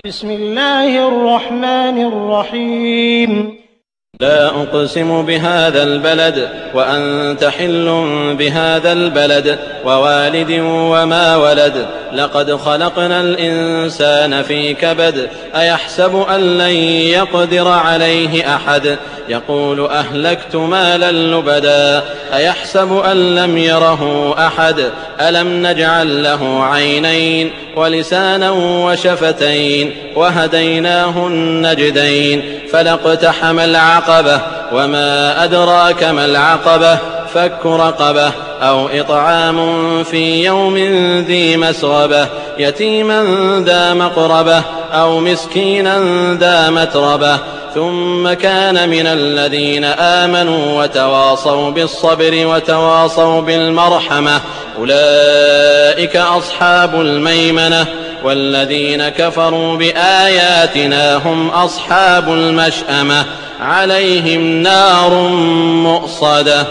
بسم الله الرحمن الرحيم. لا أقسم بهذا البلد وأنت حل بهذا البلد ووالد وما ولد لقد خلقنا الإنسان في كبد أيحسب أن لن يقدر عليه أحد يقول أهلكت مالا لبدا أيحسب أن لم يره أحد ألم نجعل له عينين ولسانا وشفتين وهديناه النجدين فلاقتحم العقبة وما أدراك ما العقبة فك رقبة أو إطعام في يوم ذي مسغبة يتيما ذا مقربة أو مسكينا ذا متربة ثم كان من الذين آمنوا وتواصوا بالصبر وتواصوا بالمرحمة أولئك أصحاب الميمنة والذين كفروا بآياتنا هم أصحاب المشأمة عليهم نار مؤصدة.